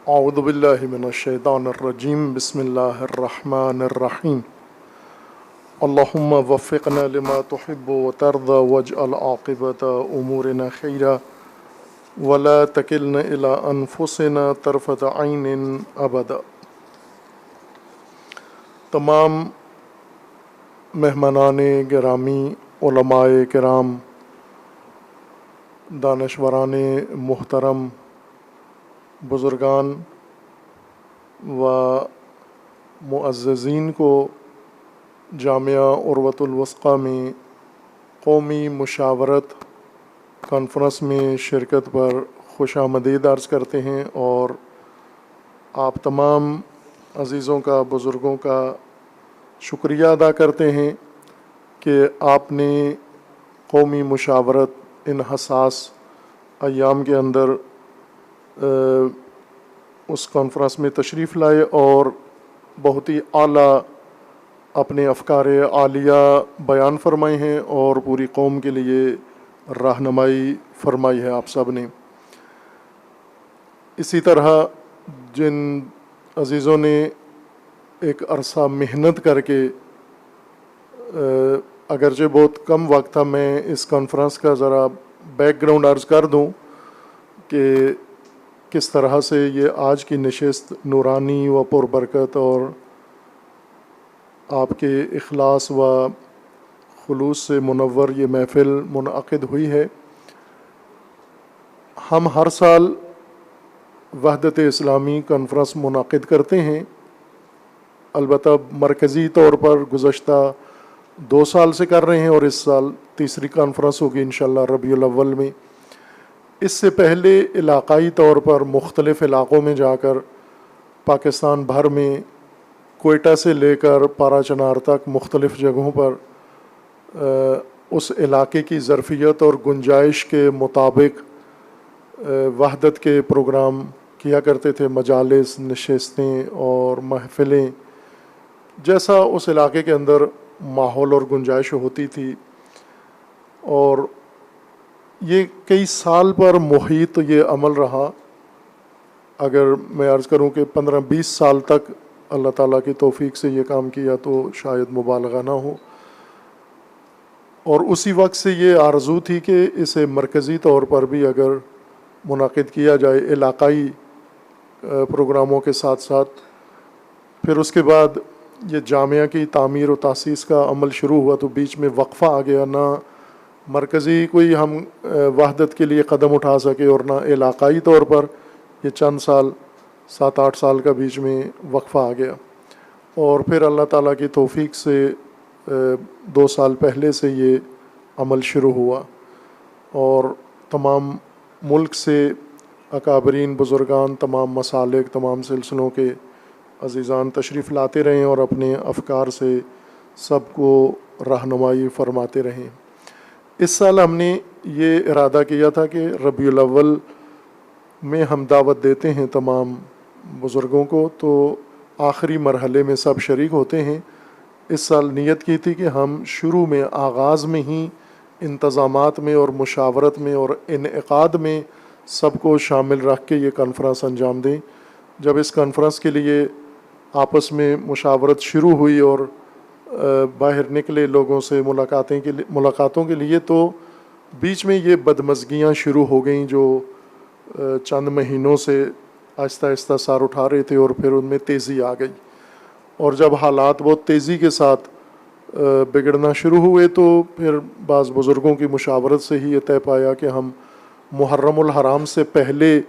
اعوذ باللہ من الشیطان الرجیم بسم اللہ الرحمن الرحیم اللہم وفقنا لما تحب وترضى واجعل عاقبۃ امورنا خیرا ولا تکلنا الی انفسنا طرفۃ عین ابدا۔ تمام مہمانان گرامی، علماء کرام، دانشوران محترم، بزرگان و معززین کو جامعہ عروۃ الوثقیٰ میں قومی مشاورت کانفرنس میں شرکت پر خوش آمدید عرض کرتے ہیں، اور آپ تمام عزیزوں کا، بزرگوں کا شکریہ ادا کرتے ہیں کہ آپ نے قومی مشاورت ان حساس ایام کے اندر اس کانفرنس میں تشریف لائے اور بہت ہی اعلیٰ اپنے افکار عالیہ بیان فرمائے ہیں اور پوری قوم کے لیے رہنمائی فرمائی ہے آپ سب نے۔ اسی طرح جن عزیزوں نے ایک عرصہ محنت کر کے، اگرچہ بہت کم وقت تھا، میں اس کانفرنس کا ذرا بیک گراؤنڈ عرض کر دوں کہ کس طرح سے یہ آج کی نشست نورانی و پربرکت اور آپ کے اخلاص و خلوص سے منور یہ محفل منعقد ہوئی ہے۔ ہم ہر سال وحدت اسلامی کانفرنس منعقد کرتے ہیں، البتہ مرکزی طور پر گزشتہ 2 سال سے کر رہے ہیں، اور اس سال تیسری کانفرنس ہوگی انشاءاللہ ربیع الاول میں۔ اس سے پہلے علاقائی طور پر مختلف علاقوں میں جا کر پاکستان بھر میں کوئٹہ سے لے کر پارا چنار تک مختلف جگہوں پر اس علاقے کی ظرفیت اور گنجائش کے مطابق وحدت کے پروگرام کیا کرتے تھے، مجالس، نشستیں اور محفلیں، جیسا اس علاقے کے اندر ماحول اور گنجائش ہوتی تھی۔ اور یہ کئی سال پر محیط یہ عمل رہا، اگر میں عرض کروں کہ 15-20 سال تک اللہ تعالیٰ کی توفیق سے یہ کام کیا تو شاید مبالغہ نہ ہو، اور اسی وقت سے یہ آرزو تھی کہ اسے مرکزی طور پر بھی اگر منعقد کیا جائے علاقائی پروگراموں کے ساتھ ساتھ۔ پھر اس کے بعد یہ جامعہ کی تعمیر و تاسیس کا عمل شروع ہوا تو بیچ میں وقفہ آ گیا، نہ مرکزی کوئی ہم وحدت کے لیے قدم اٹھا سکے اور نہ علاقائی طور پر یہ چند سال 7-8 سال کا بیچ میں وقفہ آ گیا، اور پھر اللہ تعالیٰ کی توفیق سے 2 سال پہلے سے یہ عمل شروع ہوا، اور تمام ملک سے اکابرین، بزرگان، تمام مسالک، تمام سلسلوں کے عزیزان تشریف لاتے رہیں اور اپنے افکار سے سب کو رہنمائی فرماتے رہیں۔ اس سال ہم نے یہ ارادہ کیا تھا کہ ربیع الاول میں ہم دعوت دیتے ہیں تمام بزرگوں کو، تو آخری مرحلے میں سب شریک ہوتے ہیں۔ اس سال نیت کی تھی کہ ہم شروع میں، آغاز میں ہی انتظامات میں اور مشاورت میں اور انعقاد میں سب کو شامل رکھ کے یہ کانفرنس انجام دیں۔ جب اس کانفرنس کے لیے آپس میں مشاورت شروع ہوئی اور باہر نکلے لوگوں سے ملاقاتوں کے لیے، تو بیچ میں یہ بدمزگیاں شروع ہو گئیں جو چند مہینوں سے آہستہ آہستہ سار اٹھا رہے تھے، اور پھر ان میں تیزی آ گئی، اور جب حالات بہت تیزی کے ساتھ بگڑنا شروع ہوئے تو پھر بعض بزرگوں کی مشاورت سے ہی یہ طے پایا کہ ہم محرم الحرام سے پہلے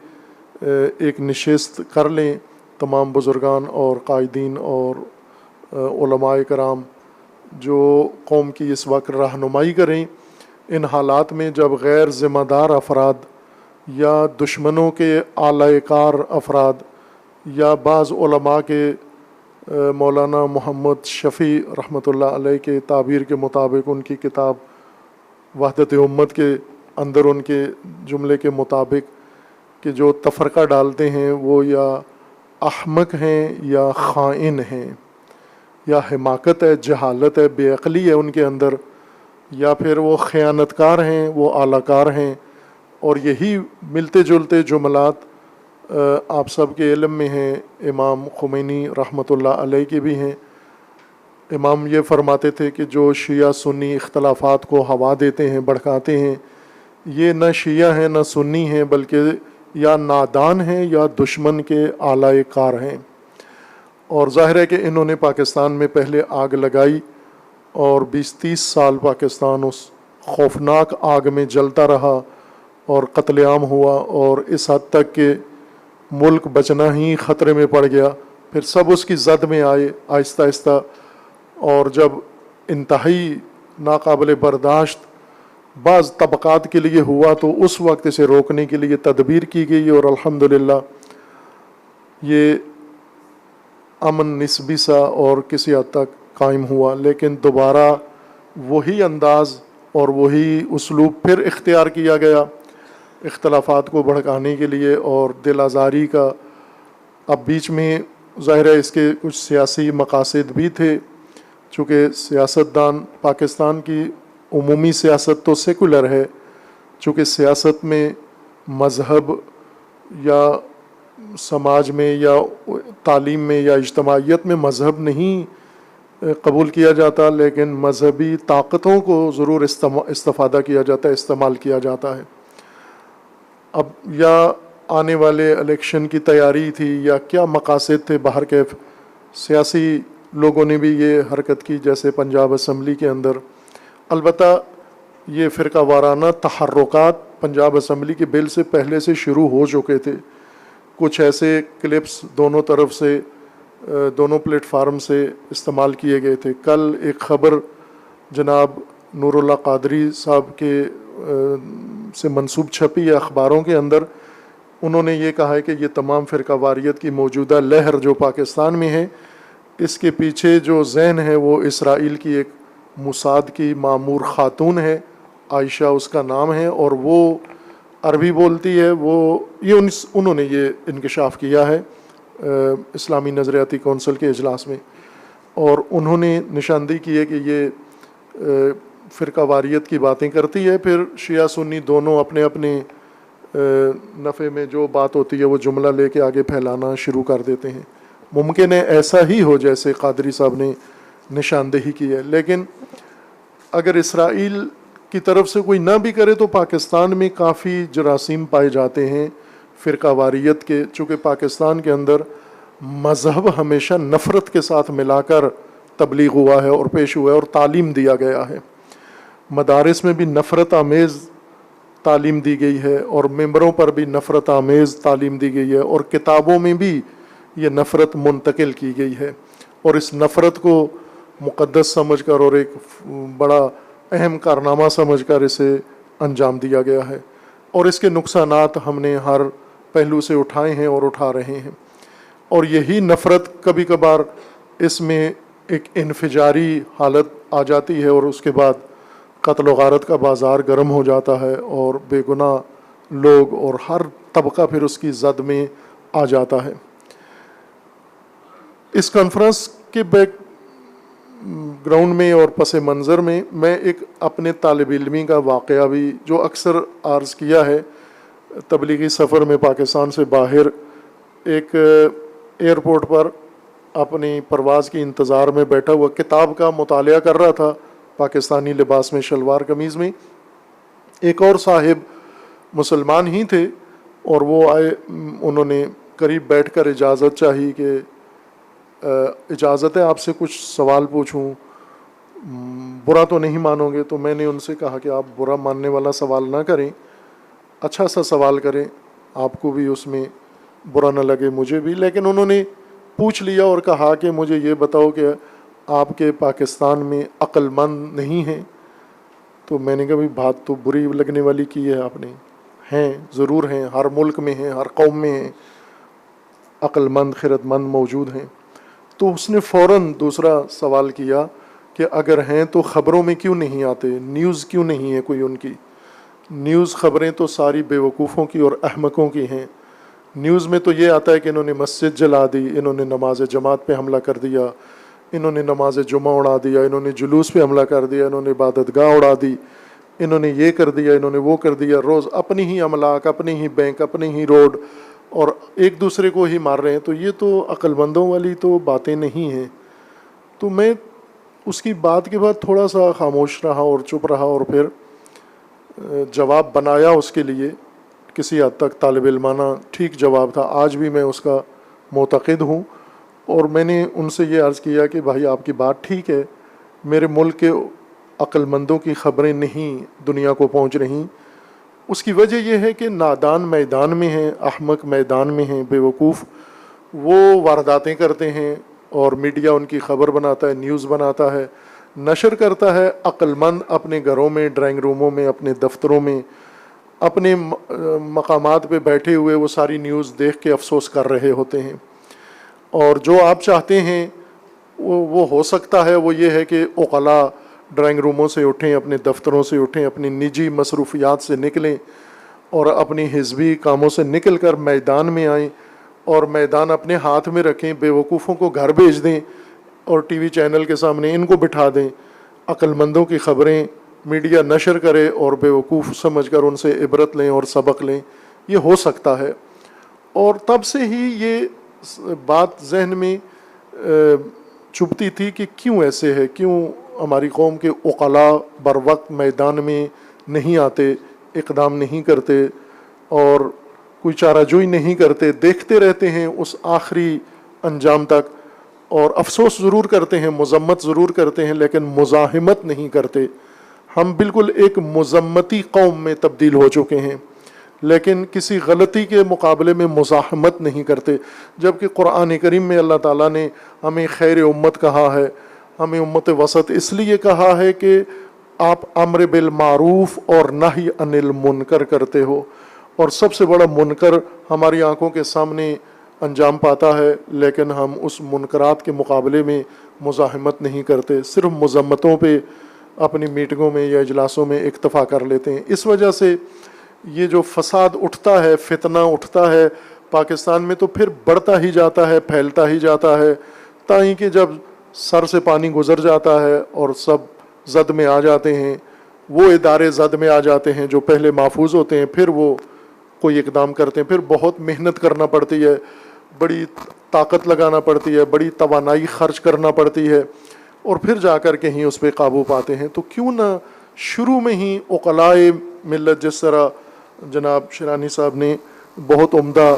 ایک نشست کر لیں، تمام بزرگان اور قائدین اور علماء کرام جو قوم کی اس وقت رہنمائی کریں۔ ان حالات میں جب غیر ذمہ دار افراد یا دشمنوں کے اعلی کار افراد یا بعض علماء کے، مولانا محمد شفیع رحمۃ اللہ علیہ کے تعبیر کے مطابق، ان کی کتاب وحدت امت کے اندر ان کے جملے کے مطابق کہ جو تفرقہ ڈالتے ہیں وہ یا احمق ہیں یا خائن ہیں، یا حماقت ہے، جہالت ہے، بے عقلی ہے ان کے اندر، یا پھر وہ خیانت کار ہیں، وہ اعلی کار ہیں، اور یہی ملتے جلتے جملات آپ سب کے علم میں ہیں، امام خمینی رحمۃ اللہ علیہ کے بھی ہیں۔ امام یہ فرماتے تھے کہ جو شیعہ سنی اختلافات کو ہوا دیتے ہیں، بھڑکاتے ہیں، یہ نہ شیعہ ہیں نہ سنی ہیں، بلکہ یا نادان ہیں یا دشمن کے آلائے کار ہیں۔ اور ظاہر ہے کہ انہوں نے پاکستان میں پہلے آگ لگائی اور 20-30 سال پاکستان اس خوفناک آگ میں جلتا رہا اور قتل عام ہوا، اور اس حد تک کہ ملک بچنا ہی خطرے میں پڑ گیا۔ پھر سب اس کی زد میں آئے آہستہ آہستہ، اور جب انتہائی ناقابل برداشت بعض طبقات کے لیے ہوا تو اس وقت اسے روکنے کے لیے تدبیر کی گئی، اور الحمدللہ یہ امن نسبی سا اور کسی حد تک قائم ہوا۔ لیکن دوبارہ وہی انداز اور وہی اسلوب پھر اختیار کیا گیا اختلافات کو بھڑکانے کے لیے اور دل آزاری کا۔ اب بیچ میں ظاہر ہے اس کے کچھ سیاسی مقاصد بھی تھے، چونکہ سیاستدان پاکستان کی عمومی سیاست تو سیکولر ہے، چونکہ سیاست میں مذہب یا سماج میں یا تعلیم میں یا اجتماعیت میں مذہب نہیں قبول کیا جاتا، لیکن مذہبی طاقتوں کو ضرور استفادہ کیا جاتا ہے، استعمال کیا جاتا ہے۔ اب یا آنے والے الیکشن کی تیاری تھی یا کیا مقاصد تھے، بہرکیف سیاسی لوگوں نے بھی یہ حرکت کی، جیسے پنجاب اسمبلی کے اندر۔ البتہ یہ فرقہ وارانہ تحرکات پنجاب اسمبلی کے بل سے پہلے سے شروع ہو چکے تھے۔ کچھ ایسے کلپس دونوں طرف سے، دونوں پلیٹ فارم سے استعمال کیے گئے تھے۔ کل ایک خبر جناب نور اللہ قادری صاحب کے سے منسوب چھپی ہے اخباروں کے اندر، انہوں نے یہ کہا ہے کہ یہ تمام فرقہ واریت کی موجودہ لہر جو پاکستان میں ہے، اس کے پیچھے جو ذہن ہے وہ اسرائیل کی ایک موساد کی مامور خاتون ہے، عائشہ اس کا نام ہے، اور وہ عربی بولتی ہے۔ انہوں نے یہ انکشاف کیا ہے اسلامی نظریاتی کونسل کے اجلاس میں، اور انہوں نے نشاندہی کی ہے کہ یہ فرقہ واریت کی باتیں کرتی ہے، پھر شیعہ سنی دونوں اپنے اپنے نفع میں جو بات ہوتی ہے وہ جملہ لے کے آگے پھیلانا شروع کر دیتے ہیں۔ ممکن ہے ایسا ہی ہو جیسے قادری صاحب نے نشاندہی کی ہے، لیکن اگر اسرائیل کی طرف سے کوئی نہ بھی کرے تو پاکستان میں کافی جراثیم پائے جاتے ہیں فرقہ واریت کے، چونکہ پاکستان کے اندر مذہب ہمیشہ نفرت کے ساتھ ملا کر تبلیغ ہوا ہے اور پیش ہوا ہے اور تعلیم دیا گیا ہے۔ مدارس میں بھی نفرت آمیز تعلیم دی گئی ہے، اور ممبروں پر بھی نفرت آمیز تعلیم دی گئی ہے، اور کتابوں میں بھی یہ نفرت منتقل کی گئی ہے، اور اس نفرت کو مقدس سمجھ کر اور ایک بڑا اہم کارنامہ سمجھ کر اسے انجام دیا گیا ہے، اور اس کے نقصانات ہم نے ہر پہلو سے اٹھائے ہیں اور اٹھا رہے ہیں۔ اور یہی نفرت کبھی کبھار اس میں ایک انفجاری حالت آ جاتی ہے، اور اس کے بعد قتل و غارت کا بازار گرم ہو جاتا ہے، اور بے گناہ لوگ اور ہر طبقہ پھر اس کی زد میں آ جاتا ہے۔ اس کانفرنس کے بیک گراؤنڈ میں اور پس منظر میں میں ایک اپنے طالب علمی کا واقعہ بھی جو اکثر عرض کیا ہے، تبلیغی سفر میں پاکستان سے باہر ایک ایئرپورٹ پر اپنی پرواز کی انتظار میں بیٹھا ہوا کتاب کا مطالعہ کر رہا تھا، پاکستانی لباس میں شلوار قمیض میں۔ ایک اور صاحب مسلمان ہی تھے، اور وہ آئے، انہوں نے قریب بیٹھ کر اجازت چاہی کہ اجازت ہے آپ سے کچھ سوال پوچھوں، برا تو نہیں مانو گے؟ تو میں نے ان سے کہا کہ آپ برا ماننے والا سوال نہ کریں، اچھا سا سوال کریں، آپ کو بھی اس میں برا نہ لگے، مجھے بھی۔ لیکن انہوں نے پوچھ لیا اور کہا کہ مجھے یہ بتاؤ کہ آپ کے پاکستان میں عقل مند نہیں ہیں؟ تو میں نے کہا بھی بات تو بری لگنے والی کی ہے آپ نے، ہیں ضرور ہیں، ہر ملک میں ہیں، ہر قوم میں ہیں، عقل مند خرد مند موجود ہیں۔ تو اس نے فوراً دوسرا سوال کیا کہ اگر ہیں تو خبروں میں کیوں نہیں آتے، نیوز کیوں نہیں ہے کوئی ان کی؟ نیوز خبریں تو ساری بے وقوفوں کی اور احمقوں کی ہیں۔ نیوز میں تو یہ آتا ہے کہ انہوں نے مسجد جلا دی، انہوں نے نماز جماعت پہ حملہ کر دیا، انہوں نے نماز جمعہ اڑا دیا، انہوں نے جلوس پہ حملہ کر دیا، انہوں نے عبادت گاہ اڑا دی، انہوں نے یہ کر دیا، انہوں نے وہ کر دیا، روز اپنی ہی املاک، اپنے ہی بینک، اپنے ہی روڈ اور ایک دوسرے کو ہی مار رہے ہیں، تو یہ تو عقل مندوں والی تو باتیں نہیں ہیں۔ تو میں اس کی بات کے بعد تھوڑا سا خاموش رہا اور چپ رہا، اور پھر جواب بنایا اس کے لیے، کسی حد تک طالب علمانہ ٹھیک جواب تھا، آج بھی میں اس کا معتقد ہوں۔ اور میں نے ان سے یہ عرض کیا کہ بھائی آپ کی بات ٹھیک ہے، میرے ملک کے عقل مندوں کی خبریں نہیں دنیا کو پہنچ رہیں، اس کی وجہ یہ ہے کہ نادان میدان میں ہیں، احمق میدان میں ہیں، بے وقوف، وہ وارداتیں کرتے ہیں اور میڈیا ان کی خبر بناتا ہے، نیوز بناتا ہے، نشر کرتا ہے۔ عقل مند اپنے گھروں میں، ڈرائنگ روموں میں، اپنے دفتروں میں، اپنے مقامات پہ بیٹھے ہوئے وہ ساری نیوز دیکھ کے افسوس کر رہے ہوتے ہیں۔ اور جو آپ چاہتے ہیں وہ ہو سکتا ہے، وہ یہ ہے کہ عقلاء ڈرائنگ روموں سے اٹھیں، اپنے دفتروں سے اٹھیں، اپنی نجی مصروفیات سے نکلیں اور اپنی حزبی کاموں سے نکل کر میدان میں آئیں اور میدان اپنے ہاتھ میں رکھیں، بے وقوفوں کو گھر بھیج دیں اور ٹی وی چینل کے سامنے ان کو بٹھا دیں، عقل مندوں کی خبریں میڈیا نشر کرے اور بے وقوف سمجھ کر ان سے عبرت لیں اور سبق لیں۔ یہ ہو سکتا ہے، اور تب سے ہی یہ بات ذہن میں چبھتی تھی کہ کیوں ایسے ہے، کیوں ہماری قوم کے عقلاء بر وقت میدان میں نہیں آتے، اقدام نہیں کرتے اور کوئی چارہ جوئی نہیں کرتے، دیکھتے رہتے ہیں اس آخری انجام تک، اور افسوس ضرور کرتے ہیں، مذمت ضرور کرتے ہیں، لیکن مزاحمت نہیں کرتے۔ ہم بالکل ایک مذمتی قوم میں تبدیل ہو چکے ہیں، لیکن کسی غلطی کے مقابلے میں مزاحمت نہیں کرتے، جبکہ قرآن کریم میں اللہ تعالیٰ نے ہمیں خیر امت کہا ہے، ہمیں امت وسط اس لیے کہا ہے کہ آپ امر بالمعروف اور نہی عن المنکر کرتے ہو، اور سب سے بڑا منکر ہماری آنکھوں کے سامنے انجام پاتا ہے، لیکن ہم اس منکرات کے مقابلے میں مزاحمت نہیں کرتے، صرف مذمتوں پہ اپنی میٹنگوں میں یا اجلاسوں میں اکتفا کر لیتے ہیں۔ اس وجہ سے یہ جو فساد اٹھتا ہے، فتنہ اٹھتا ہے پاکستان میں، تو پھر بڑھتا ہی جاتا ہے، پھیلتا ہی جاتا ہے، تاکہ کہ جب سر سے پانی گزر جاتا ہے اور سب زد میں آ جاتے ہیں، وہ ادارے زد میں آ جاتے ہیں جو پہلے محفوظ ہوتے ہیں، پھر وہ کوئی اقدام کرتے ہیں، پھر بہت محنت کرنا پڑتی ہے، بڑی طاقت لگانا پڑتی ہے، بڑی توانائی خرچ کرنا پڑتی ہے، اور پھر جا کر کہیں اس پہ قابو پاتے ہیں۔ تو کیوں نہ شروع میں ہی عقلاء ملت، جس طرح جناب شیرانی صاحب نے بہت عمدہ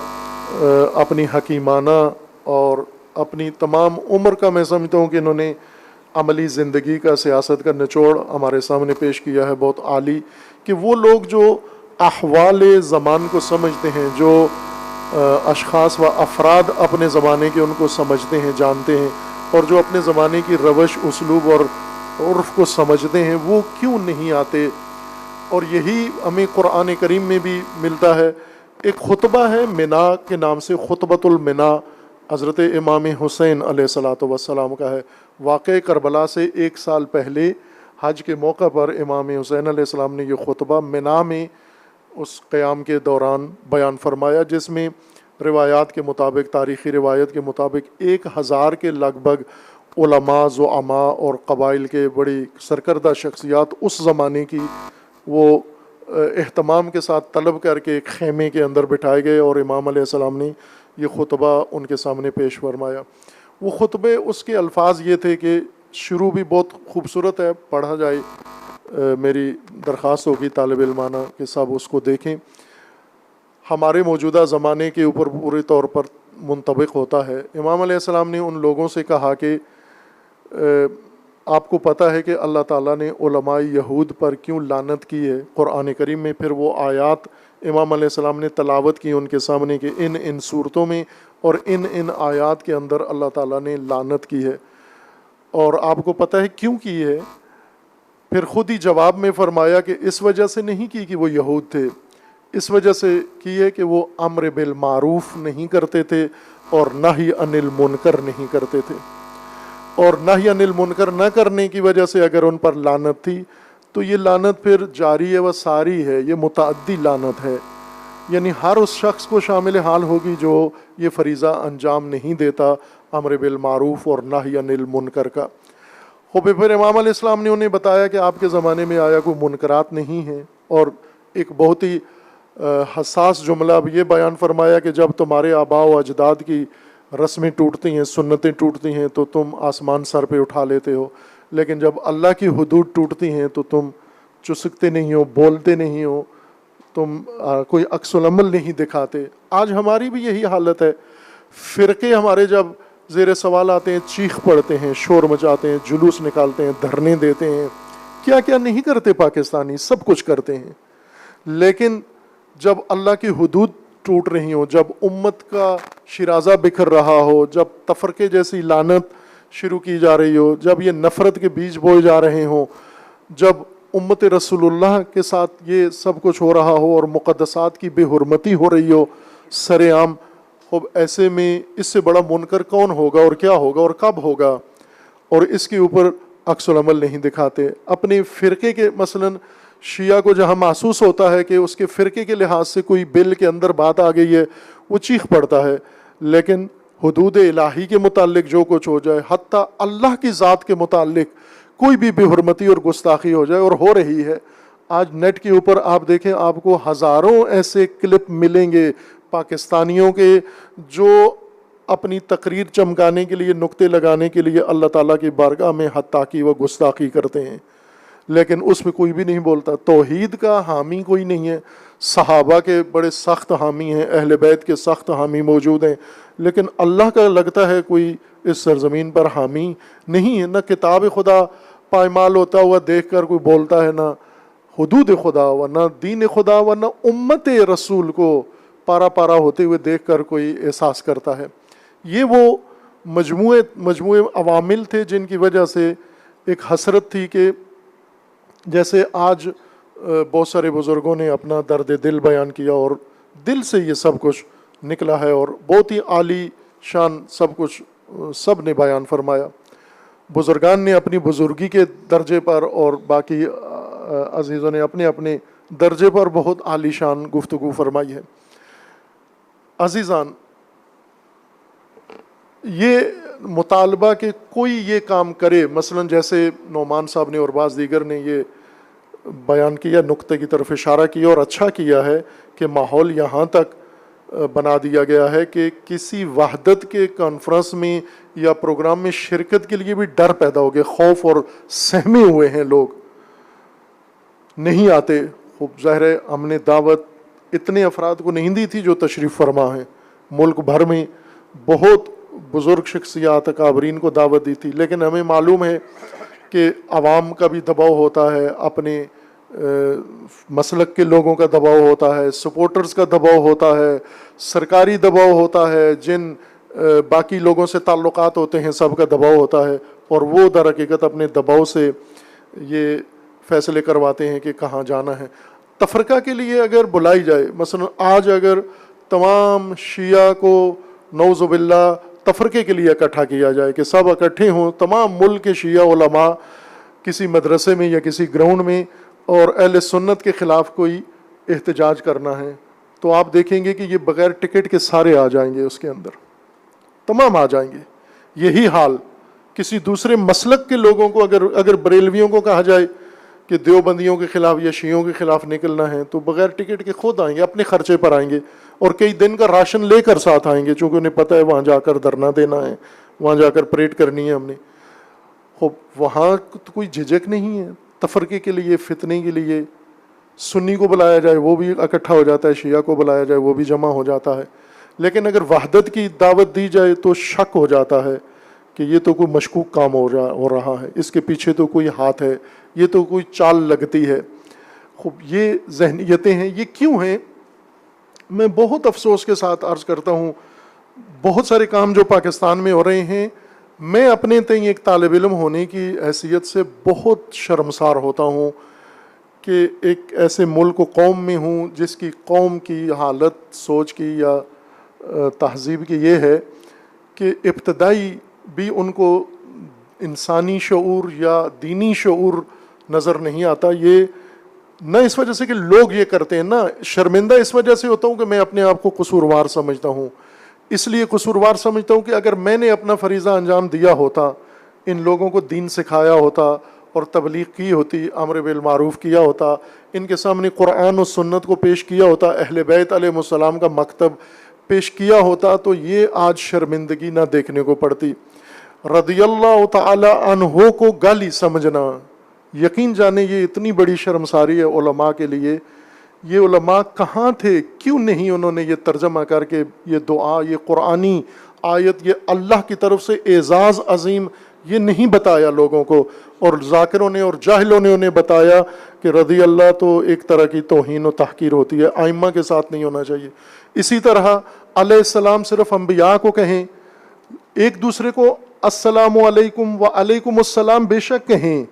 اپنی حکیمانہ اور اپنی تمام عمر کا، میں سمجھتا ہوں کہ انہوں نے عملی زندگی کا، سیاست کا نچوڑ ہمارے سامنے پیش کیا ہے، بہت عالی، کہ وہ لوگ جو احوال زمان کو سمجھتے ہیں، جو اشخاص و افراد اپنے زمانے کے ان کو سمجھتے ہیں، جانتے ہیں، اور جو اپنے زمانے کی روش، اسلوب اور عرف کو سمجھتے ہیں، وہ کیوں نہیں آتے؟ اور یہی ہمیں قرآن کریم میں بھی ملتا ہے۔ ایک خطبہ ہے منا کے نام سے، خطبۃ المنا، حضرت امام حسین علیہ الصلاۃ والسلام کا ہے۔ واقع کربلا سے 1 سال پہلے حج کے موقع پر امام حسین علیہ السلام نے یہ خطبہ منا میں اس قیام کے دوران بیان فرمایا، جس میں روایات کے مطابق، تاریخی روایت کے مطابق 1000 کے لگ بھگ علماء، زعماء اور قبائل کے بڑی سرکردہ شخصیات اس زمانے کی، وہ اہتمام کے ساتھ طلب کر کے ایک خیمے کے اندر بٹھائے گئے اور امام علیہ السلام نے یہ خطبہ ان کے سامنے پیش فرمایا۔ وہ خطبے، اس کے الفاظ یہ تھے کہ شروع بھی بہت خوبصورت ہے، پڑھا جائے، میری درخواست ہوگی طالب علمانہ کہ سب اس کو دیکھیں، ہمارے موجودہ زمانے کے اوپر پورے طور پر منطبق ہوتا ہے۔ امام علیہ السلام نے ان لوگوں سے کہا کہ آپ کو پتہ ہے کہ اللہ تعالیٰ نے علماء یہود پر کیوں لعنت کی ہے؟ قرآن کریم میں پھر وہ آیات امام علیہ السلام نے تلاوت کی ان کے سامنے کہ ان صورتوں میں اور ان آیات کے اندر اللہ تعالیٰ نے لعنت کی ہے، اور آپ کو پتہ ہے کیوں کی ہے؟ پھر خود ہی جواب میں فرمایا کہ اس وجہ سے نہیں کی کہ وہ یہود تھے، اس وجہ سے کی ہے کہ وہ امر بالمعروف نہیں کرتے تھے اور نہی عن المنکر نہیں کرتے تھے، اور نہی عن المنکر نہ کرنے کی وجہ سے اگر ان پر لعنت تھی تو یہ لعنت پھر جاری و ساری ہے، یہ متعدی لعنت ہے، یعنی ہر اس شخص کو شامل حال ہوگی جو یہ فریضہ انجام نہیں دیتا امر بالمعروف اور نہی عن المنکر کا۔ پھر امام علیہ السلام نے انہیں بتایا کہ آپ کے زمانے میں آیا کوئی منکرات نہیں ہیں، اور ایک بہت ہی حساس جملہ اب یہ بیان فرمایا کہ جب تمہارے آباء و اجداد کی رسمیں ٹوٹتی ہیں، سنتیں ٹوٹتی ہیں تو تم آسمان سر پہ اٹھا لیتے ہو، لیکن جب اللہ کی حدود ٹوٹتی ہیں تو تم چسکتے نہیں ہو، بولتے نہیں ہو، تم کوئی عکس العمل نہیں دکھاتے۔ آج ہماری بھی یہی حالت ہے۔ فرقے ہمارے جب زیر سوال آتے ہیں، چیخ پڑتے ہیں، شور مچاتے ہیں، جلوس نکالتے ہیں، دھرنے دیتے ہیں، کیا کیا نہیں کرتے پاکستانی، سب کچھ کرتے ہیں، لیکن جب اللہ کی حدود ٹوٹ رہی ہوں، جب امت کا شیرازہ بکھر رہا ہو، جب تفرقے جیسی لعنت شروع کی جا رہی ہو، جب یہ نفرت کے بیج بوئے جا رہے ہوں، جب امت رسول اللہ کے ساتھ یہ سب کچھ ہو رہا ہو اور مقدسات کی بے حرمتی ہو رہی ہو سر عام، خب ایسے میں اس سے بڑا منکر کون ہوگا اور کیا ہوگا اور کب ہوگا؟ اور اس کے اوپر عکس العمل نہیں دکھاتے۔ اپنے فرقے کے مثلاً شیعہ کو جہاں محسوس ہوتا ہے کہ اس کے فرقے کے لحاظ سے کوئی بل کے اندر بات آ گئی ہے، وہ چیخ پڑتا ہے، لیکن حدود الہی کے متعلق جو کچھ ہو جائے، حتیٰ اللہ کی ذات کے متعلق کوئی بھی بے حرمتی اور گستاخی ہو جائے، اور ہو رہی ہے۔ آج نیٹ کے اوپر آپ دیکھیں، آپ کو ہزاروں ایسے کلپ ملیں گے پاکستانیوں کے جو اپنی تقریر چمکانے کے لیے، نقطے لگانے کے لیے اللہ تعالیٰ کی بارگاہ میں حتاکی و گستاخی کرتے ہیں، لیکن اس پہ کوئی بھی نہیں بولتا۔ توحید کا حامی کوئی نہیں ہے۔ صحابہ کے بڑے سخت حامی ہیں، اہل بیت کے سخت حامی موجود ہیں، لیکن اللہ کا لگتا ہے کوئی اس سرزمین پر حامی نہیں ہے۔ نہ کتاب خدا پائمال ہوتا ہوا دیکھ کر کوئی بولتا ہے، نہ حدود خدا ورنہ دین خدا ورنہ امت رسول کو پارا پارا ہوتے ہوئے دیکھ کر کوئی احساس کرتا ہے۔ یہ وہ مجموعے عوامل تھے جن کی وجہ سے ایک حسرت تھی کہ جیسے آج بہت سارے بزرگوں نے اپنا درد دل بیان کیا اور دل سے یہ سب کچھ نکلا ہے، اور بہت ہی عالی شان سب کچھ سب نے بیان فرمایا۔ بزرگان نے اپنی بزرگی کے درجے پر اور باقی عزیزوں نے اپنے اپنے درجے پر بہت عالی شان گفتگو فرمائی ہے۔ عزیزان، یہ مطالبہ کہ کوئی یہ کام کرے، مثلا جیسے نعمان صاحب نے اور بعض دیگر نے یہ بیان کیا، نقطے کی طرف اشارہ کیا اور اچھا کیا ہے کہ ماحول یہاں تک بنا دیا گیا ہے کہ کسی وحدت کے کانفرنس میں یا پروگرام میں شرکت کے لیے بھی ڈر پیدا ہو گیا، خوف اور سہمے ہوئے ہیں، لوگ نہیں آتے۔ خوب ظاہر ہے ہم نے دعوت اتنے افراد کو نہیں دی تھی جو تشریف فرما ہیں، ملک بھر میں بہت بزرگ شخصیات اکابرین کو دعوت دی تھی، لیکن ہمیں معلوم ہے کہ عوام کا بھی دباؤ ہوتا ہے، اپنے مسلک کے لوگوں کا دباؤ ہوتا ہے، سپورٹرز کا دباؤ ہوتا ہے، سرکاری دباؤ ہوتا ہے، جن باقی لوگوں سے تعلقات ہوتے ہیں سب کا دباؤ ہوتا ہے، اور وہ در حقیقت اپنے دباؤ سے یہ فیصلے کرواتے ہیں کہ کہاں جانا ہے۔ تفرقہ کے لیے اگر بلائی جائے، مثلا آج اگر تمام شیعہ کو نعوذ باللہ تفرقے کے لیے اکٹھا کیا جائے کہ سب اکٹھے ہوں، تمام ملک کے شیعہ علماء کسی مدرسے میں یا کسی گراؤنڈ میں، اور اہل سنت کے خلاف کوئی احتجاج کرنا ہے، تو آپ دیکھیں گے کہ یہ بغیر ٹکٹ کے سارے آ جائیں گے، اس کے اندر تمام آ جائیں گے۔ یہی حال کسی دوسرے مسلک کے لوگوں کو اگر بریلویوں کو کہا جائے کہ دیوبندیوں کے خلاف یا شیعوں کے خلاف نکلنا ہے تو بغیر ٹکٹ کے خود آئیں گے، اپنے خرچے پر آئیں گے، اور کئی دن کا راشن لے کر ساتھ آئیں گے، چونکہ انہیں پتہ ہے وہاں جا کر دھرنا دینا ہے، وہاں جا کر پریڈ کرنی ہے ہم نے۔ وہاں تو کوئی جھجک نہیں ہے تفرقے کے لیے، فتنے کے لیے۔ سنی کو بلایا جائے وہ بھی اکٹھا ہو جاتا ہے، شیعہ کو بلایا جائے وہ بھی جمع ہو جاتا ہے، لیکن اگر وحدت کی دعوت دی جائے تو شک ہو جاتا ہے کہ یہ تو کوئی مشکوک کام ہو رہا ہے، اس کے پیچھے تو کوئی ہاتھ ہے، یہ تو کوئی چال لگتی ہے۔ خوب یہ ذہنیتیں ہیں، یہ کیوں ہیں؟ میں بہت افسوس کے ساتھ عرض کرتا ہوں، بہت سارے کام جو پاکستان میں ہو رہے ہیں، میں اپنے تئیں ایک طالب علم ہونے کی حیثیت سے بہت شرمسار ہوتا ہوں کہ ایک ایسے ملک و قوم میں ہوں جس کی قوم کی حالت سوچ کی یا تہذیب کی یہ ہے کہ ابتدائی بھی ان کو انسانی شعور یا دینی شعور نظر نہیں آتا۔ یہ نہ اس وجہ سے کہ لوگ یہ کرتے ہیں، نہ شرمندہ اس وجہ سے ہوتا ہوں کہ میں اپنے آپ کو قصوروار سمجھتا ہوں۔ اس لیے قصوروار سمجھتا ہوں کہ اگر میں نے اپنا فریضہ انجام دیا ہوتا، ان لوگوں کو دین سکھایا ہوتا اور تبلیغ کی ہوتی، امر بالمعروف کیا ہوتا، ان کے سامنے قرآن و سنت کو پیش کیا ہوتا، اہل بیت علیہ السلام کا مکتب پیش کیا ہوتا، تو یہ آج شرمندگی نہ دیکھنے کو پڑتی۔ رضی اللہ تعالی عنہ کو گالی سمجھنا، یقین جانے یہ اتنی بڑی شرمساری ہے علماء کے لیے۔ یہ علماء کہاں تھے؟ کیوں نہیں انہوں نے یہ ترجمہ کر کے یہ دعا، یہ قرآنی آیت، یہ اللہ کی طرف سے اعزاز عظیم یہ نہیں بتایا لوگوں کو؟ اور ذاکروں نے اور جاہلوں نے انہیں بتایا کہ رضی اللہ تو ایک طرح کی توہین و تحقیر ہوتی ہے، ائمہ کے ساتھ نہیں ہونا چاہیے۔ اسی طرح علیہ السلام صرف انبیاء کو کہیں، ایک دوسرے کو السلام علیکم و علیکم السلام بے شک کہیں،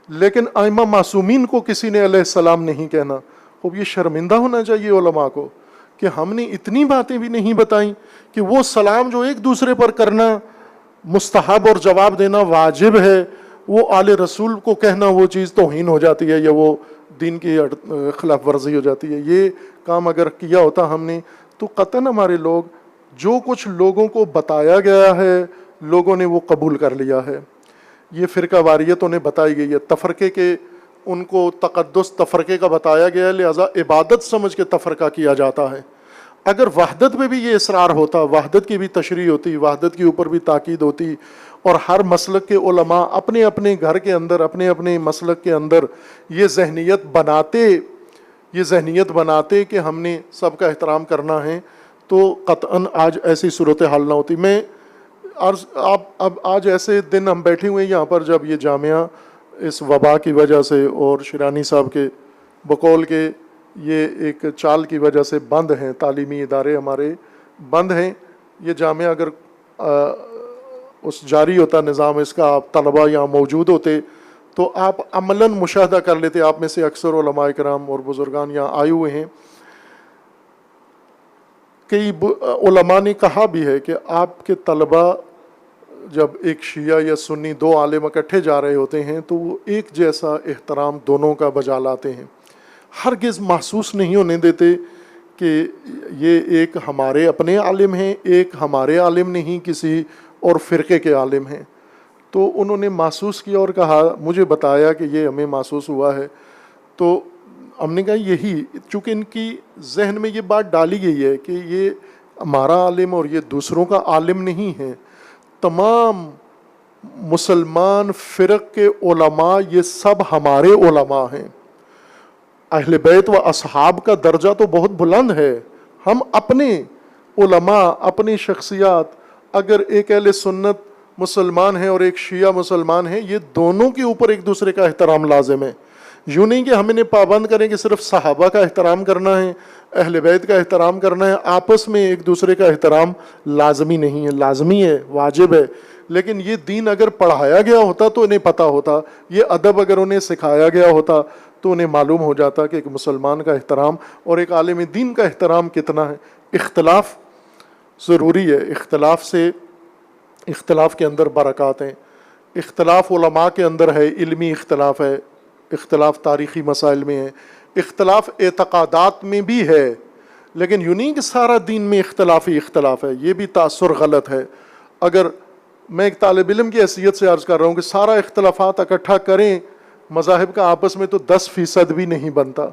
لیکن ائمہ معصومین کو کسی نے علیہ السلام نہیں کہنا۔ خوب یہ شرمندہ ہونا چاہیے علماء کو کہ ہم نے اتنی باتیں بھی نہیں بتائیں کہ وہ سلام جو ایک دوسرے پر کرنا مستحب اور جواب دینا واجب ہے، وہ آل رسول کو کہنا وہ چیز توہین ہو جاتی ہے یا وہ دین کی خلاف ورزی ہو جاتی ہے۔ یہ کام اگر کیا ہوتا ہم نے تو قطعاً ہمارے لوگ جو کچھ لوگوں کو بتایا گیا ہے لوگوں نے وہ قبول کر لیا ہے۔ یہ فرقہ واریت انہیں بتائی گئی ہے، تفرقے کے ان کو تقدس تفرقے کا بتایا گیا ہے، لہذا عبادت سمجھ کے تفرقہ کیا جاتا ہے۔ اگر وحدت میں بھی یہ اصرار ہوتا، وحدت کی بھی تشریح ہوتی، وحدت کے اوپر بھی تاکید ہوتی، اور ہر مسلک کے علماء اپنے اپنے گھر کے اندر اپنے اپنے مسلک کے اندر یہ ذہنیت بناتے کہ ہم نے سب کا احترام کرنا ہے، تو قطعاً آج ایسی صورتحال نہ ہوتی۔ میں اب آج ایسے دن ہم بیٹھے ہوئے ہیں یہاں پر جب یہ جامعہ اس وبا کی وجہ سے اور شیرانی صاحب کے بقول کے یہ ایک چال کی وجہ سے بند ہیں، تعلیمی ادارے ہمارے بند ہیں۔ یہ جامعہ اگر اس جاری ہوتا نظام اس کا، آپ طلباء یہاں موجود ہوتے تو آپ عملاً مشاہدہ کر لیتے۔ آپ میں سے اکثر علماء کرام اور بزرگان یہاں آئے ہوئے ہیں۔ کئی علماء نے کہا بھی ہے کہ آپ کے طلباء جب ایک شیعہ یا سنی دو عالم اکٹھے جا رہے ہوتے ہیں تو وہ ایک جیسا احترام دونوں کا بجا لاتے ہیں، ہرگز محسوس نہیں ہونے دیتے کہ یہ ایک ہمارے اپنے عالم ہیں، ایک ہمارے عالم نہیں کسی اور فرقے کے عالم ہیں۔ تو انہوں نے محسوس کیا اور کہا، مجھے بتایا کہ یہ ہمیں محسوس ہوا ہے۔ تو ہم نے کہا یہی، چونکہ ان کی ذہن میں یہ بات ڈالی گئی ہے کہ یہ ہمارا عالم اور یہ دوسروں کا عالم نہیں ہے، تمام مسلمان فرق کے علماء یہ سب ہمارے علماء ہیں۔ اہل بیت و اصحاب کا درجہ تو بہت بلند ہے، ہم اپنے علماء اپنی شخصیات، اگر ایک اہل سنت مسلمان ہے اور ایک شیعہ مسلمان ہے، یہ دونوں کے اوپر ایک دوسرے کا احترام لازم ہے۔ یوں نہیں کہ ہم انہیں پابند کریں کہ صرف صحابہ کا احترام کرنا ہے، اہل بیت کا احترام کرنا ہے، آپس میں ایک دوسرے کا احترام لازمی نہیں ہے، لازمی ہے، واجب ہے۔ لیکن یہ دین اگر پڑھایا گیا ہوتا تو انہیں پتہ ہوتا، یہ ادب اگر انہیں سکھایا گیا ہوتا تو انہیں معلوم ہو جاتا کہ ایک مسلمان کا احترام اور ایک عالم دین کا احترام کتنا ہے۔ اختلاف ضروری ہے، اختلاف کے اندر برکات ہیں۔ اختلاف علماء کے اندر ہے، علمی اختلاف ہے، اختلاف تاریخی مسائل میں ہے، اختلاف اعتقادات میں بھی ہے، لیکن یوں نہیں کہ سارا دین میں اختلاف ہے، یہ بھی تاثر غلط ہے۔ اگر میں ایک طالب علم کی حیثیت سے عرض کر رہا ہوں کہ سارا اختلافات اکٹھا کریں مذاہب کا آپس میں تو 10% بھی نہیں بنتا،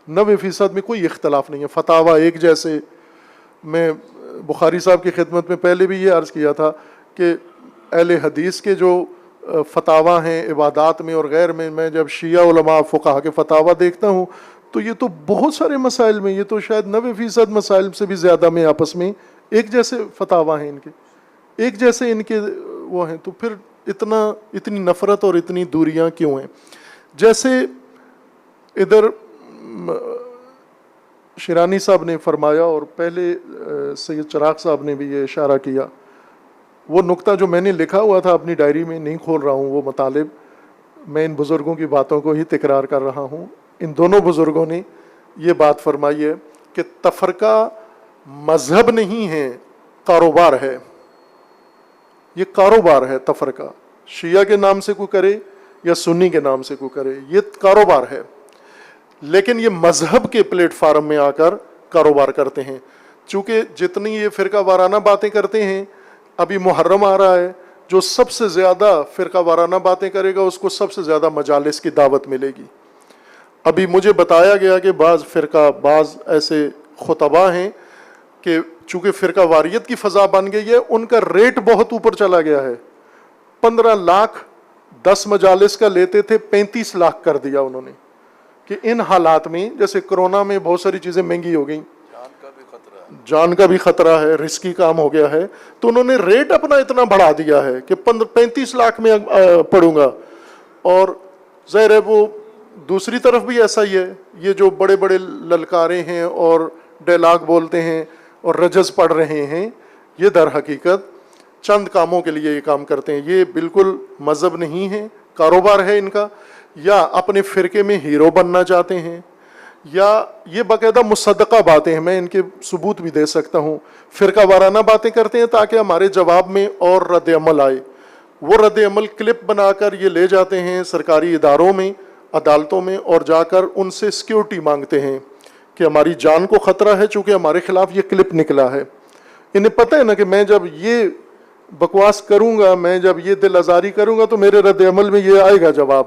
90% میں کوئی اختلاف نہیں ہے، فتاویٰ ایک جیسے۔ میں بخاری صاحب کی خدمت میں پہلے بھی یہ عرض کیا تھا کہ اہل حدیث کے جو فتاویٰ ہیں عبادات میں اور غیر میں جب شیعہ علماء فقہا کے فتاویٰ دیکھتا ہوں تو یہ تو بہت سارے مسائل میں، یہ تو شاید 90% مسائل سے بھی زیادہ میں آپس میں ایک جیسے فتاویٰ ہیں ان کے، ایک جیسے ان کے وہ ہیں، تو پھر اتنی نفرت اور اتنی دوریاں کیوں ہیں؟ جیسے ادھر شیرانی صاحب نے فرمایا اور پہلے سید چراغ صاحب نے بھی یہ اشارہ کیا، وہ نقطہ جو میں نے لکھا ہوا تھا اپنی ڈائری میں، نہیں کھول رہا ہوں وہ مطالب، میں ان بزرگوں کی باتوں کو ہی تکرار کر رہا ہوں۔ ان دونوں بزرگوں نے یہ بات فرمائی ہے کہ تفرقہ مذہب نہیں ہے، کاروبار ہے، یہ کاروبار ہے تفرقہ، شیعہ کے نام سے کوئی کرے یا سنی کے نام سے کوئی کرے، یہ کاروبار ہے۔ لیکن یہ مذہب کے پلیٹ فارم میں آ کر کاروبار کرتے ہیں، چونکہ جتنی یہ فرقہ وارانہ باتیں کرتے ہیں، ابھی محرم آ رہا ہے، جو سب سے زیادہ فرقہ وارانہ باتیں کرے گا اس کو سب سے زیادہ مجالس کی دعوت ملے گی۔ ابھی مجھے بتایا گیا کہ بعض ایسے خطبہ ہیں کہ چونکہ فرقہ واریت کی فضا بن گئی ہے، ان کا ریٹ بہت اوپر چلا گیا ہے۔ 15 لاکھ 10 مجالس کا لیتے تھے، 35 لاکھ کر دیا انہوں نے، کہ ان حالات میں جیسے کرونا میں بہت ساری چیزیں مہنگی ہو گئیں، جان کا بھی خطرہ ہے، رسکی کام ہو گیا ہے، تو انہوں نے ریٹ اپنا اتنا بڑھا دیا ہے کہ 35 لاکھ میں پڑھوں گا۔ اور ظاہر ہے وہ دوسری طرف بھی ایسا ہی ہے، یہ جو بڑے بڑے للکارے ہیں اور ڈائلاگ بولتے ہیں اور رجز پڑھ رہے ہیں، یہ در حقیقت چند کاموں کے لیے یہ کام کرتے ہیں۔ یہ بالکل مذہب نہیں ہے، کاروبار ہے ان کا، یا اپنے فرقے میں ہیرو بننا چاہتے ہیں، یا یہ باقاعدہ مصدقہ باتیں ہیں، میں ان کے ثبوت بھی دے سکتا ہوں، فرقہ وارانہ باتیں کرتے ہیں تاکہ ہمارے جواب میں اور رد عمل آئے۔ وہ رد عمل کلپ بنا کر یہ لے جاتے ہیں سرکاری اداروں میں، عدالتوں میں، اور جا کر ان سے سیکیورٹی مانگتے ہیں کہ ہماری جان کو خطرہ ہے چونکہ ہمارے خلاف یہ کلپ نکلا ہے۔ انہیں پتہ ہے نا کہ میں جب یہ بکواس کروں گا، میں جب یہ دل آزاری کروں گا تو میرے رد عمل میں یہ آئے گا جواب،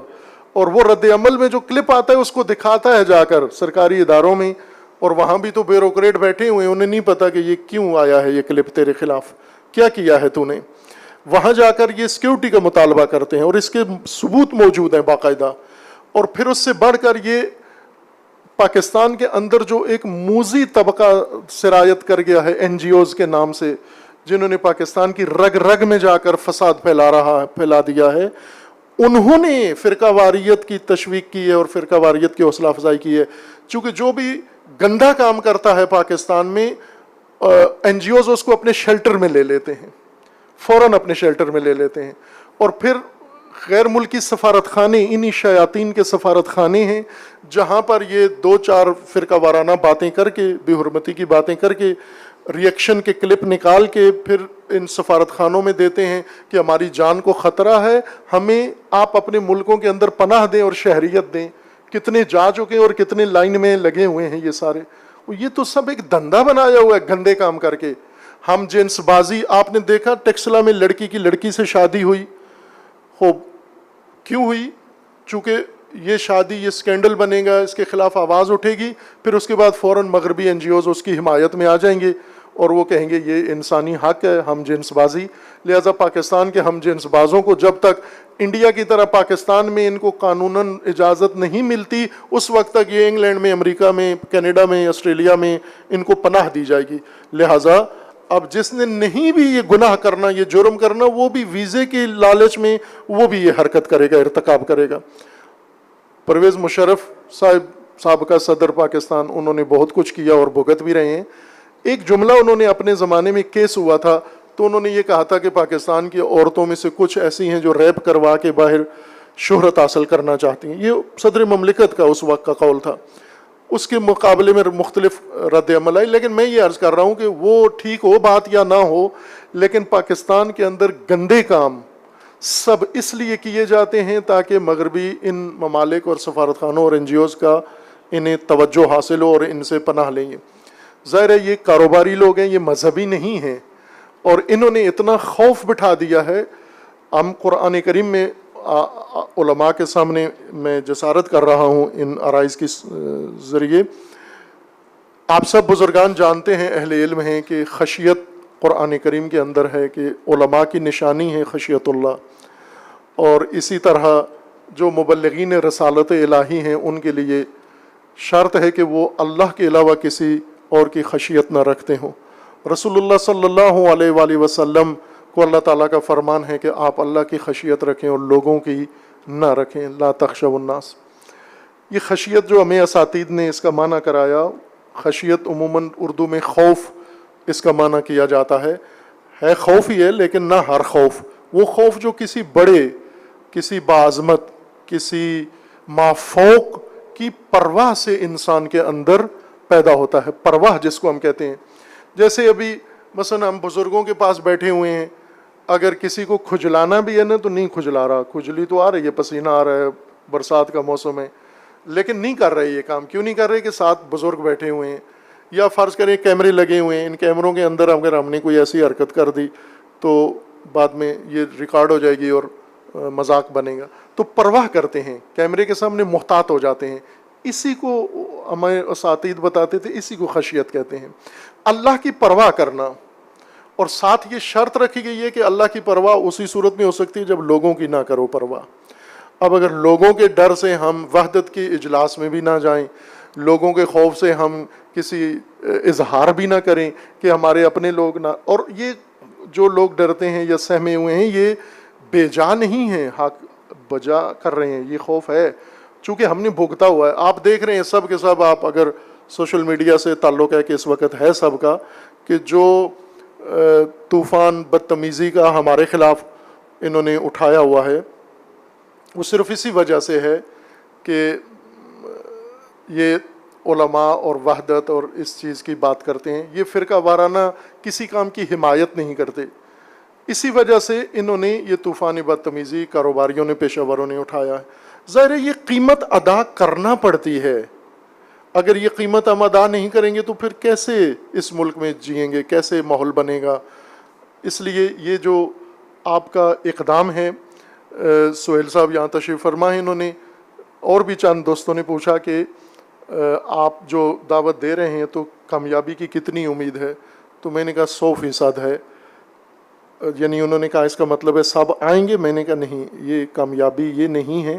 اور وہ رد عمل میں جو کلپ آتا ہے اس کو دکھاتا ہے جا کر سرکاری اداروں میں، اور وہاں بھی تو بیوروکریٹ بیٹھے ہوئے ہیں، انہیں نہیں پتا کہ یہ کیوں آیا ہے یہ کلپ تیرے خلاف، کیا کیا ہے تو نے۔ وہاں جا کر یہ سیکیورٹی کا مطالبہ کرتے ہیں اور اس کے ثبوت موجود ہیں باقاعدہ۔ اور پھر اس سے بڑھ کر یہ پاکستان کے اندر جو ایک موذی طبقہ سرایت کر گیا ہے این جی اوز کے نام سے، جنہوں نے پاکستان کی رگ رگ میں جا کر فساد پھیلا دیا ہے، انہوں نے فرقہ واریت کی تشویق کی ہے اور فرقہ واریت کی حوصلہ افزائی کی ہے۔ چونکہ جو بھی گندا کام کرتا ہے پاکستان میں، این جی اوز اس کو اپنے شیلٹر میں لے لیتے ہیں، فوراً اپنے شیلٹر میں لے لیتے ہیں، اور پھر غیر ملکی سفارت خانے انہی شیاطین کے سفارت خانے ہیں جہاں پر یہ 2-4 فرقہ وارانہ باتیں کر کے، بے حرمتی کی باتیں کر کے، ریئیکشن کے کلپ نکال کے پھر ان سفارت خانوں میں دیتے ہیں کہ ہماری جان کو خطرہ ہے، ہمیں آپ اپنے ملکوں کے اندر پناہ دیں اور شہریت دیں۔ کتنے جا چکے اور کتنے لائن میں لگے ہوئے ہیں یہ سارے۔ یہ تو سب ایک دھندا بنایا ہوا ہے گندے کام کر کے۔ ہم جنس بازی، آپ نے دیکھا ٹیکسلا میں لڑکی کی لڑکی سے شادی ہوئی، خوب کیوں ہوئی؟ چونکہ یہ شادی، یہ سکینڈل بنے گا، اس کے خلاف آواز اٹھے گی، پھر اس کے بعد فوراً مغربی این جی اوز اس کی حمایت میں آ جائیں گے اور وہ کہیں گے یہ انسانی حق ہے ہم جنس بازی۔ لہٰذا پاکستان کے ہم جنس بازوں کو جب تک انڈیا کی طرح پاکستان میں ان کو قانوناً اجازت نہیں ملتی، اس وقت تک یہ انگلینڈ میں، امریکہ میں، کینیڈا میں، آسٹریلیا میں ان کو پناہ دی جائے گی۔ لہٰذا اب جس نے نہیں بھی یہ گناہ کرنا، یہ جرم کرنا، وہ بھی ویزے کی لالچ میں وہ بھی یہ حرکت کرے گا، ارتکاب کرے گا۔ پرویز مشرف صاحب، سابقہ صدر پاکستان، انہوں نے بہت کچھ کیا اور بھگت بھی رہے ہیں۔ ایک جملہ انہوں نے اپنے زمانے میں کیس ہوا تھا تو انہوں نے یہ کہا تھا کہ پاکستان کی عورتوں میں سے کچھ ایسی ہیں جو ریپ کروا کے باہر شہرت حاصل کرنا چاہتی ہیں۔ یہ صدر مملکت کا اس وقت کا قول تھا۔ اس کے مقابلے میں مختلف رد عمل آئی، لیکن میں یہ عرض کر رہا ہوں کہ وہ ٹھیک ہو بات یا نہ ہو، لیکن پاکستان کے اندر گندے کام سب اس لیے کیے جاتے ہیں تاکہ مغربی ان ممالک اور سفارت خانوں اور این جی اوز کا انہیں توجہ حاصل ہو اور ان سے پناہ لیں گے۔ ظاہر ہے یہ کاروباری لوگ ہیں، یہ مذہبی نہیں ہیں، اور انہوں نے اتنا خوف بٹھا دیا ہے۔ ہم قرآن کریم میں علماء کے سامنے میں جسارت کر رہا ہوں ان عرائض کے ذریعے، آپ سب بزرگان جانتے ہیں، اہل علم ہیں، کہ خشیت قرآن کریم کے اندر ہے کہ علماء کی نشانی ہے خشیت اللہ، اور اسی طرح جو مبلغین رسالت الہی ہیں ان کے لیے شرط ہے کہ وہ اللہ کے علاوہ کسی اور کی خشیت نہ رکھتے ہوں۔ رسول اللہ صلی اللہ علیہ وآلہ وسلم کو اللہ تعالیٰ کا فرمان ہے کہ آپ اللہ کی خشیت رکھیں اور لوگوں کی نہ رکھیں، لا تخشوا الناس۔ یہ خشیت جو ہمیں اساتید نے اس کا معنی کرایا، خشیت عموماً اردو میں خوف اس کا معنی کیا جاتا ہے خوف ہی ہے، لیکن نہ ہر خوف، وہ خوف جو کسی بڑے، کسی باعظمت، کسی مافوق کی پرواہ سے انسان کے اندر پیدا ہوتا ہے، پرواہ جس کو ہم کہتے ہیں۔ جیسے ابھی مثلا ہم بزرگوں کے پاس بیٹھے ہوئے ہیں، اگر کسی کو کھجلانا بھی ہے نا تو نہیں کھجلا رہا، کھجلی تو آ رہی ہے، پسینہ آ رہا ہے، برسات کا موسم ہے، لیکن نہیں کر رہے یہ کام۔ کیوں نہیں کر رہے؟ کہ ساتھ بزرگ بیٹھے ہوئے ہیں، یا فرض کریں کیمرے لگے ہوئے ہیں، ان کیمروں کے اندر اگر ہم نے کوئی ایسی حرکت کر دی تو بعد میں یہ ریکارڈ ہو جائے گی اور مذاق بنے گا. تو پرواہ کرتے ہیں, کیمرے کے سامنے محتاط ہو جاتے ہیں. اسی کو ہمیں اساتید بتاتے تھے, اسی کو خشیت کہتے ہیں. اللہ کی پرواہ کرنا, اور ساتھ یہ شرط رکھی گئی ہے کہ اللہ کی پرواہ اسی صورت میں ہو سکتی ہے جب لوگوں کی نہ کرو پرواہ. اب اگر لوگوں کے ڈر سے ہم وحدت کی اجلاس میں بھی نہ جائیں, لوگوں کے خوف سے ہم کسی اظہار بھی نہ کریں کہ ہمارے اپنے لوگ نہ, اور یہ جو لوگ ڈرتے ہیں یا سہمے ہوئے ہیں یہ بے جا نہیں ہیں, حق بجا کر رہے ہیں. یہ خوف ہے چونکہ ہم نے بھگتا ہوا ہے. آپ دیکھ رہے ہیں سب کے سب, آپ اگر سوشل میڈیا سے تعلق ہے کہ اس وقت ہے سب کا, کہ جو طوفان بدتمیزی کا ہمارے خلاف انہوں نے اٹھایا ہوا ہے وہ صرف اسی وجہ سے ہے کہ یہ علماء اور وحدت اور اس چیز کی بات کرتے ہیں. یہ فرقہ وارانہ کسی کام کی حمایت نہیں کرتے. اسی وجہ سے انہوں نے یہ طوفان بدتمیزی کاروباریوں نے, پیشہ وروں نے اٹھایا ہے. ظاہر ہے یہ قیمت ادا کرنا پڑتی ہے. اگر یہ قیمت ہم ادا نہیں کریں گے تو پھر کیسے اس ملک میں جئیں گے, کیسے ماحول بنے گا. اس لیے یہ جو آپ کا اقدام ہے, سہیل صاحب یہاں تشریف فرما ہے, انہوں نے اور بھی چند دوستوں نے پوچھا کہ آپ جو دعوت دے رہے ہیں تو کامیابی کی کتنی امید ہے. تو میں نے کہا 100% ہے. یعنی انہوں نے کہا اس کا مطلب ہے سب آئیں گے. میں نے کہا نہیں, یہ کامیابی یہ نہیں ہے.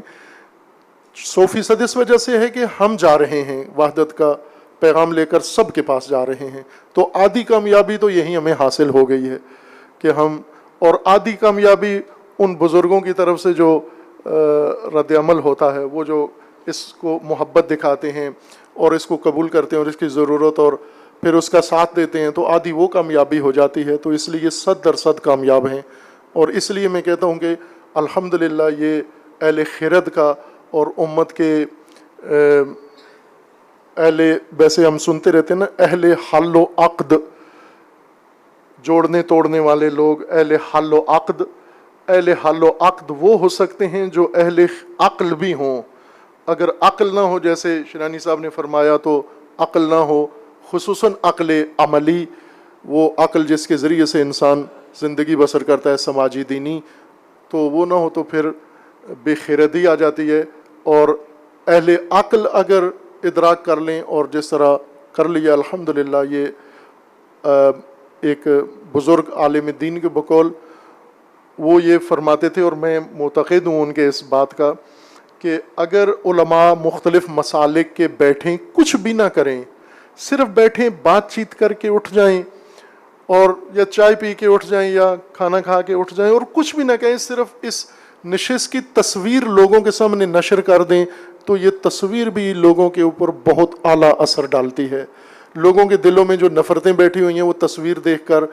100% اس وجہ سے ہے کہ ہم جا رہے ہیں, وحدت کا پیغام لے کر سب کے پاس جا رہے ہیں. تو آدھی کامیابی تو یہی ہمیں حاصل ہو گئی ہے کہ ہم, اور آدھی کامیابی ان بزرگوں کی طرف سے جو رد عمل ہوتا ہے, وہ جو اس کو محبت دکھاتے ہیں اور اس کو قبول کرتے ہیں اور اس کی ضرورت اور پھر اس کا ساتھ دیتے ہیں, تو آدھی وہ کامیابی ہو جاتی ہے. تو اس لیے 100% کامیاب ہیں. اور اس لیے میں کہتا ہوں کہ الحمدللہ یہ اہل خرد کا اور امت کے اہل, ویسے ہم سنتے رہتے ہیں نا اہل حل و عقد, جوڑنے توڑنے والے لوگ, اہل حل و عقد. اہل حل و عقد وہ ہو سکتے ہیں جو اہل عقل بھی ہوں. اگر عقل نہ ہو, جیسے شیرانی صاحب نے فرمایا, تو عقل نہ ہو, خصوصاً عقل عملی, وہ عقل جس کے ذریعے سے انسان زندگی بسر کرتا ہے سماجی دینی, تو وہ نہ ہو تو پھر بے خیردی آ جاتی ہے. اور اہل عقل اگر ادراک کر لیں, اور جس طرح کر لیا الحمدللہ, یہ ایک بزرگ عالم دین کے بقول وہ یہ فرماتے تھے, اور میں معتقد ہوں ان کے اس بات کا, کہ اگر علماء مختلف مسالک کے بیٹھیں, کچھ بھی نہ کریں, صرف بیٹھیں, بات چیت کر کے اٹھ جائیں, اور یا چائے پی کے اٹھ جائیں یا کھانا کھا کے اٹھ جائیں, اور کچھ بھی نہ کہیں, صرف اس نشست کی تصویر لوگوں کے سامنے نشر کر دیں, تو یہ تصویر بھی لوگوں کے اوپر بہت اعلیٰ اثر ڈالتی ہے. لوگوں کے دلوں میں جو نفرتیں بیٹھی ہوئی ہیں, وہ تصویر دیکھ کر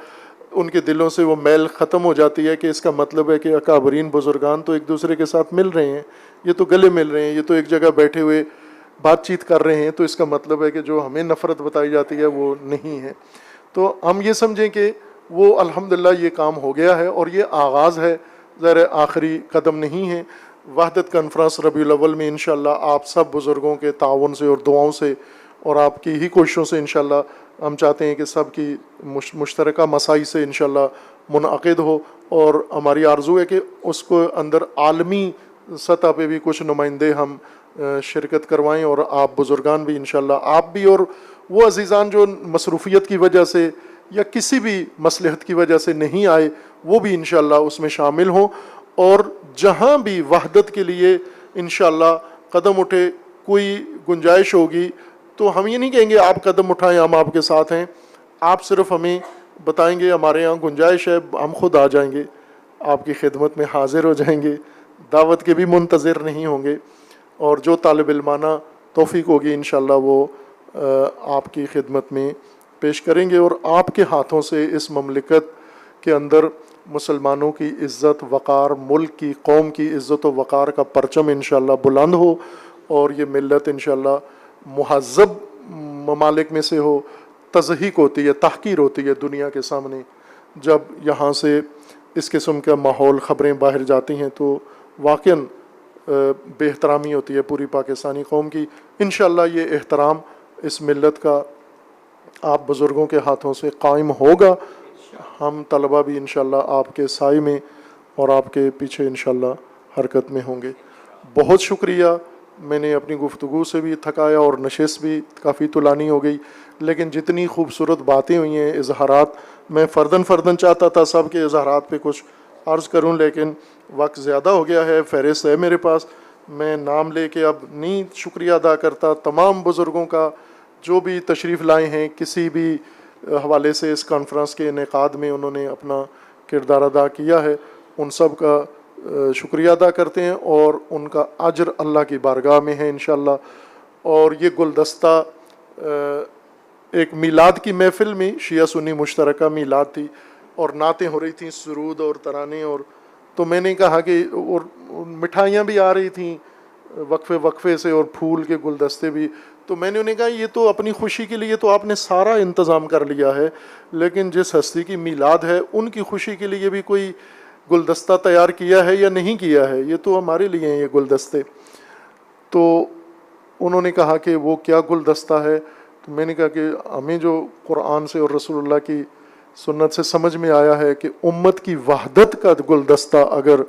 ان کے دلوں سے وہ میل ختم ہو جاتی ہے, کہ اس کا مطلب ہے کہ اکابرین بزرگان تو ایک دوسرے کے ساتھ مل رہے ہیں, یہ تو گلے مل رہے ہیں, یہ تو ایک جگہ بیٹھے ہوئے بات چیت کر رہے ہیں, تو اس کا مطلب ہے کہ جو ہمیں نفرت بتائی جاتی ہے وہ نہیں ہے. تو ہم یہ سمجھیں کہ وہ الحمدللہ یہ کام ہو گیا ہے, اور یہ آغاز ہے, ذرا آخری قدم نہیں ہے. وحدت کانفرنس ربیع الاول میں انشاءاللہ آپ سب بزرگوں کے تعاون سے اور دعاؤں سے اور آپ کی ہی کوششوں سے انشاءاللہ ہم چاہتے ہیں کہ سب کی مشترکہ مساعی سے انشاءاللہ منعقد ہو, اور ہماری آرزو ہے کہ اس کو اندر عالمی سطح پہ بھی کچھ نمائندے ہم شرکت کروائیں, اور آپ بزرگان بھی انشاءاللہ, آپ بھی, اور وہ عزیزان جو مصروفیت کی وجہ سے یا کسی بھی مصلحت کی وجہ سے نہیں آئے, وہ بھی انشاءاللہ اس میں شامل ہوں. اور جہاں بھی وحدت کے لیے انشاءاللہ قدم اٹھے, کوئی گنجائش ہوگی, تو ہم یہ نہیں کہیں گے آپ قدم اٹھائیں ہم آپ کے ساتھ ہیں, آپ صرف ہمیں بتائیں گے ہمارے یہاں گنجائش ہے, ہم خود آ جائیں گے, آپ کی خدمت میں حاضر ہو جائیں گے, دعوت کے بھی منتظر نہیں ہوں گے, اور جو طالب علمانہ توفیق ہوگی انشاءاللہ وہ آپ کی خدمت میں پیش کریں گے. اور آپ کے ہاتھوں سے اس مملکت کے اندر مسلمانوں کی عزت وقار, ملک کی, قوم کی عزت و وقار کا پرچم انشاءاللہ بلند ہو, اور یہ ملت انشاءاللہ مہذب ممالک میں سے ہو. تضحیق ہوتی ہے, تحقیر ہوتی ہے دنیا کے سامنے جب یہاں سے اس قسم کا ماحول, خبریں باہر جاتی ہیں, تو واقعاً بے احترامی ہوتی ہے پوری پاکستانی قوم کی. انشاءاللہ یہ احترام اس ملت کا آپ بزرگوں کے ہاتھوں سے قائم ہوگا, ہم طلبہ بھی انشاءاللہ آپ کے سائے میں اور آپ کے پیچھے انشاءاللہ حرکت میں ہوں گے. بہت شکریہ. میں نے اپنی گفتگو سے بھی تھکایا اور نشست بھی کافی طولانی ہو گئی، لیکن جتنی خوبصورت باتیں ہوئی ہیں، اظہارات، میں فرداً چاہتا تھا سب کے اظہارات پہ کچھ عرض کروں، لیکن وقت زیادہ ہو گیا ہے. فہرست ہے میرے پاس، میں نام لے کے اب نہیں شکریہ ادا کرتا. تمام بزرگوں کا جو بھی تشریف لائے ہیں، کسی بھی حوالے سے اس کانفرنس کے انعقاد میں انہوں نے اپنا کردار ادا کیا ہے، ان سب کا شکریہ ادا کرتے ہیں، اور ان کا اجر اللہ کی بارگاہ میں ہے انشاءاللہ. اور یہ گلدستہ ایک میلاد کی محفل میں، شیعہ سنی مشترکہ میلاد تھی اور نعتیں ہو رہی تھیں، سرود اور ترانے، اور تو میں نے کہا کہ اور مٹھائیاں بھی آ رہی تھیں وقفے سے، اور پھول کے گلدستے بھی. تو میں نے انہیں کہا یہ تو اپنی خوشی کے لیے تو آپ نے سارا انتظام کر لیا ہے، لیکن جس ہستی کی میلاد ہے ان کی خوشی کے لیے بھی کوئی گلدستہ تیار کیا ہے یا نہیں کیا ہے؟ یہ تو ہمارے لیے ہیں یہ گلدستے. تو انہوں نے کہا کہ وہ کیا گلدستہ ہے؟ تو میں نے کہا کہ ہمیں جو قرآن سے اور رسول اللہ کی سنت سے سمجھ میں آیا ہے کہ امت کی وحدت کا گلدستہ اگر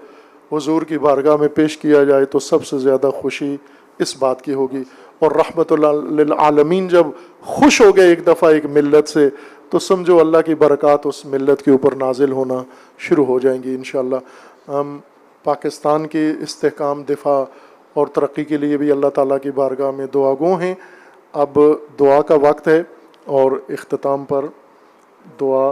حضور کی بارگاہ میں پیش کیا جائے تو سب سے زیادہ خوشی اس بات کی ہوگی. اور رحمت اللہ للعالمین جب خوش ہو گئے ایک دفعہ ایک ملت سے، تو سمجھو اللہ کی برکات اس ملت کے اوپر نازل ہونا شروع ہو جائیں گی انشاءاللہ. ہم پاکستان کے استحکام، دفاع اور ترقی کے لیے بھی اللہ تعالیٰ کی بارگاہ میں دعا گو ہیں. اب دعا کا وقت ہے، اور اختتام پر دعا